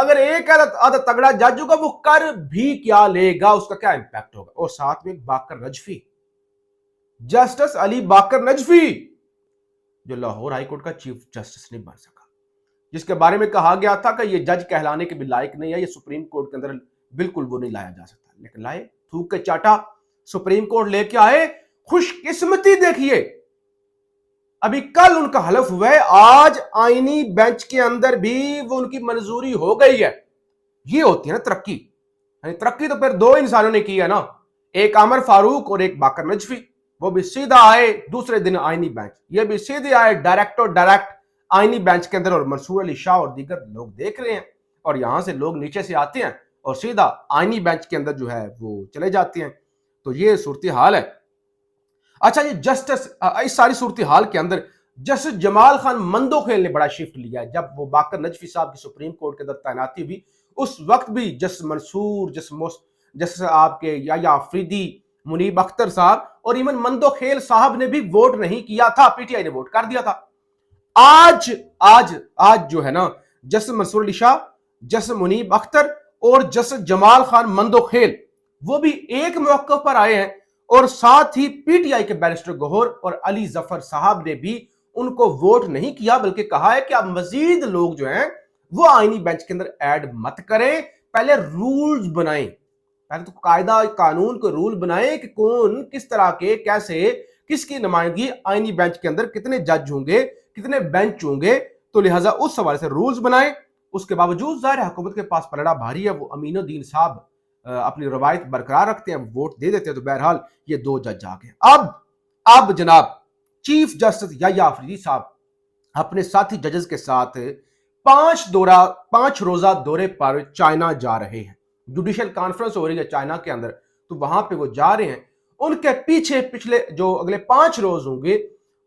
اگر ایک آدھا تگڑا جج ہوگا وہ کر بھی کیا لے گا, اس کا کیا امپیکٹ ہوگا. اور ساتھ میں باقر نجفی, جسٹس علی باقر نجفی, جو لاہور ہائی کورٹ کا چیف جسٹس نہیں بن سکا, جس کے بارے میں کہا گیا تھا کہ یہ جج کہلانے کے بھی لائق نہیں ہے, یہ سپریم کورٹ کے اندر بالکل وہ نہیں لایا جا سکتا, لیکن لائے, تھوک کے چاٹا, سپریم کورٹ لے کے آئے. خوش قسمتی دیکھیے, ابھی کل ان کا حلف ہوا ہے, آج آئینی بینچ کے اندر بھی وہ ان کی منظوری ہو گئی ہے. یہ ہوتی ہے نا ترقی, ترقی تو پھر دو انسانوں نے کی ہے نا, ایک عامر فاروق اور ایک باقر نجفی. وہ بھی سیدھا آئے دوسرے دن آئینی بینچ, یہ بھی سیدھے آئے ڈائریکٹ آئینی بینچ کے اندر, اور منصور علی شاہ اور دیگر لوگ دیکھ رہے ہیں, اور یہاں سے لوگ نیچے سے آتے ہیں اور سیدھا آئینی بینچ کے اندر جو ہے وہ چلے جاتے ہیں. تو یہ صورتحال ہے. اچھا, یہ جسٹس, اس ساری صورتحال کے اندر جسٹس جمال خان مندوخیل نے بڑا شفٹ لیا ہے. جب وہ باقر نجفی صاحب کی سپریم کورٹ کے اندر تعیناتی ہوئی, اس وقت بھی جسٹس منصور, جسٹس آپ کے یا آفریدی, منیب اختر صاحب اور ایون مندوخیل صاحب نے بھی ووٹ نہیں کیا تھا, پی ٹی آئی نے ووٹ کر دیا تھا. آج جو ہے نا جسٹس منصور علی شاہ, جسٹس منیب اختر اور جسٹس جمال خان مندوخیل وہ بھی ایک موقع پر آئے ہیں, اور ساتھ ہی پی ٹی آئی کے بیرسٹر گوہر اور علی ظفر صاحب نے بھی ان کو ووٹ نہیں کیا, بلکہ کہا ہے کہ اب مزید لوگ جو ہیں وہ آئینی بینچ کے اندر ایڈ مت کریں, پہلے رولز بنائیں, پہلے تو قاعدہ قانون کو رول بنائیں کہ کون کس طرح کے کیسے کس کی نمائندگی آئینی بینچ کے اندر, کتنے جج ہوں گے, کتنے بینچ ہوں گے, تو لہٰذا اس حوالے سے رولز بنائیں. اس کے باوجود ظاہر حکومت کے پاس پلڑا بھاری ہے, وہ امین الدین صاحب اپنی روایت برقرار رکھتے ہیں, ووٹ دے دیتے ہیں. تو بہرحال یہ دو جج آ گئے. اب جناب چیف جسٹس یحییٰ آفریدی صاحب اپنے ساتھی ججز کے ساتھ 5 روزہ دورے پر چائنا جا رہے ہیں. جوڈیشل کانفرنس ہو رہی ہے چائنا کے اندر, تو وہاں پہ وہ جا رہے ہیں. ان کے پیچھے پچھلے جو اگلے 5 روز ہوں گے,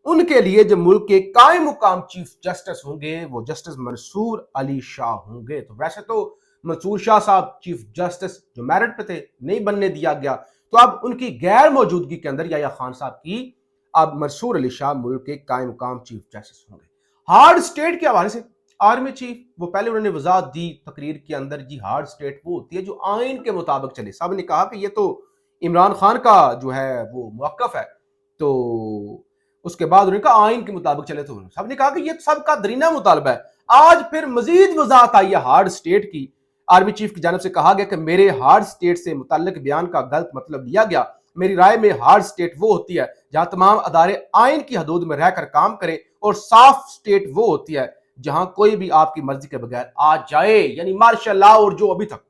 ان کے لیے جو ملک کے قائم مقام چیف جسٹس ہوں گے وہ جسٹس منصور علی شاہ ہوں گے. تو ویسے تو منصور شاہ صاحب چیف جسٹس جو میرٹ پہ تھے نہیں بننے دیا گیا, تو اب ان کی غیر موجودگی کے اندر یحییٰ خان صاحب کی اب منصور علی شاہ ملک کے قائم مقام چیف جسٹس ہوں گے. ہارڈ سٹیٹ کے حوالے سے آرمی چیف, وہ پہلے انہوں نے وضاحت دی تقریر کے اندر, جی ہارڈ سٹیٹ وہ ہوتی ہے جو آئین کے مطابق چلے. سب نے کہا کہ یہ تو عمران خان کا جو ہے وہ موقف ہے, تو اس کے بعد انہوں نے کہا آئین کے مطابق چلے, تو سب نے کہا کہ یہ سب کا درینہ مطالبہ ہے. آج پھر مزید وضاحت آئی ہے ہارڈ سٹیٹ کی. آرمی چیف کی جانب سے کہا گیا کہ میرے ہارڈ سٹیٹ سے متعلق بیان کا غلط مطلب لیا گیا. میری رائے میں ہارڈ سٹیٹ وہ ہوتی ہے جہاں تمام ادارے آئین کی حدود میں رہ کر کام کریں, اور سافٹ سٹیٹ وہ ہوتی ہے جہاں کوئی بھی آپ کی مرضی کے بغیر آ جائے, یعنی مارشل لا اور جو ابھی تک.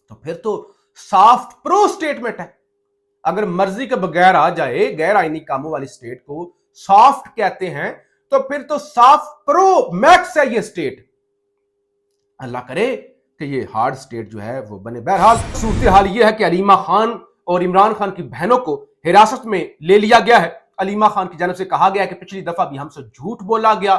تو پھر تو سافٹ پرو سٹیٹمنٹ ہے. اگر مرضی کے بغیر آ جائے غیر آئینی کاموں والی سٹیٹ کو سافٹ کہتے ہیں, تو پھر تو سافٹ پرو میکس ہے یہ سٹیٹ. اللہ کرے کہ یہ ہارڈ سٹیٹ جو ہے وہ بنے. بہرحال صورتحال یہ ہے کہ علیمہ خان اور عمران خان کی بہنوں کو حراست میں لے لیا گیا ہے. علیمہ خان کی جانب سے کہا گیا کہ پچھلی دفعہ بھی ہم سے جھوٹ بولا گیا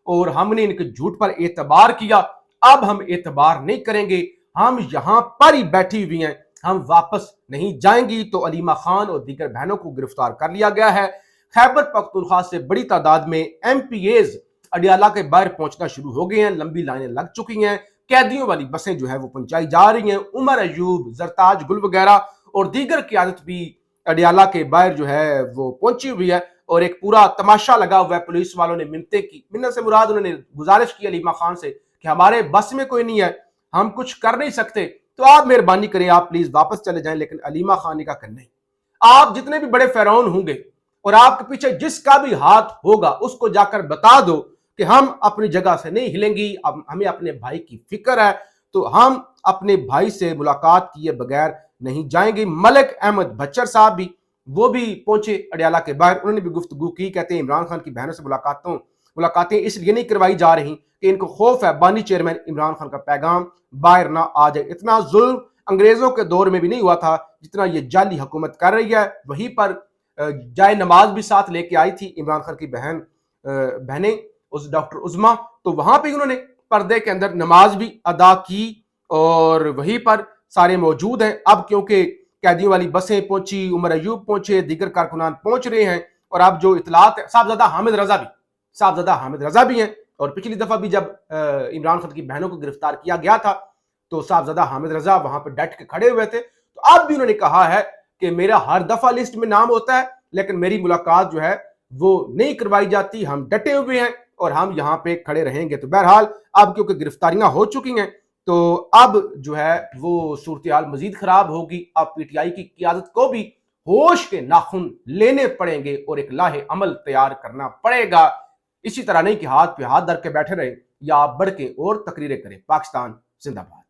اور ہم نے ان کے جھوٹ پر اعتبار کیا, اب ہم اعتبار نہیں کریں گے, ہم یہاں پر ہی بیٹھی ہوئی ہیں, ہم واپس نہیں جائیں گی. تو علیمہ خان اور دیگر بہنوں کو گرفتار کر لیا گیا ہے. خیبر پختونخوا سے بڑی تعداد میں ایم پی ایز اڈیالہ کے باہر پہنچنا شروع ہو گئے ہیں, لمبی لائنیں لگ چکی ہیں, قیدیوں والی بسیں جو ہے وہ پہنچائی جا رہی ہیں. عمر ایوب, زرتاج گل وغیرہ اور دیگر قیادت بھی اڈیالہ کے باہر جو ہے وہ پہنچی ہوئی ہے, اور ایک پورا تماشا لگا ہوا ہے. پولیس والوں نے منتیں کی, منت سے مراد انہوں نے گزارش کی علیمہ خان سے کہ ہمارے بس میں کوئی نہیں ہے, ہم کچھ کر نہیں سکتے, تو آپ مہربانی کریں, آپ پلیز واپس چلے جائیں. لیکن علیمہ خان نے کہا کہ نہیں, آپ جتنے بھی بڑے فرعون ہوں گے اور آپ کے پیچھے جس کا بھی ہاتھ ہوگا اس کو جا کر بتا دو کہ ہم اپنی جگہ سے نہیں ہلیں گی, ہمیں اپنے بھائی کی فکر ہے, تو ہم اپنے بھائی سے ملاقات کیے بغیر نہیں جائیں گے. ملک احمد بچر صاحب بھی وہ بھی پہنچے اڈیالہ کے باہر, انہوں نے بھی گفتگو کی. کہتے ہیں عمران خان کی بہنوں سے ملاقاتیں اس لیے نہیں کروائی جا رہی کہ ان کو خوف ہے بانی چیئرمین عمران خان کا پیغام باہر نہ آ جائے. اتنا ظلم انگریزوں کے دور میں بھی نہیں ہوا تھا جتنا یہ جعلی حکومت کر رہی ہے. وہیں پر جائے نماز بھی ساتھ لے کے آئی تھی عمران خان کی بہنیں اس ڈاکٹر عظما, تو وہاں پہ انہوں نے پردے کے اندر نماز بھی ادا کی, اور وہیں پر سارے موجود ہیں. اب کیونکہ قیدیوں والی بسیں پہنچی, عمر ایوب پہنچے, دیگر کارکنان پہنچ رہے ہیں, اور اب جو اطلاعات صاحبزادہ حامد رضا بھی ہیں, اور پچھلی دفعہ بھی جب عمران خان کی بہنوں کو گرفتار کیا گیا تھا تو صاحبزادہ حامد رضا وہاں پہ ڈٹ کے کھڑے ہوئے تھے. تو اب بھی انہوں نے کہا ہے کہ میرا ہر دفعہ لسٹ میں نام ہوتا ہے لیکن میری ملاقات جو ہے وہ نہیں کروائی جاتی, ہم ڈٹے ہوئے ہیں اور ہم یہاں پہ کھڑے رہیں گے. تو بہرحال اب کیونکہ گرفتاریاں ہو چکی ہیں تو اب جو ہے وہ صورتحال مزید خراب ہوگی. اب پی ٹی آئی کی قیادت کو بھی ہوش کے ناخن لینے پڑیں گے اور ایک لاہ عمل تیار کرنا پڑے گا. اسی طرح نہیں کہ ہاتھ پہ ہاتھ دھر کے بیٹھے رہے یا آپ بڑھ کے اور تقریریں کریں. پاکستان زندہ باد.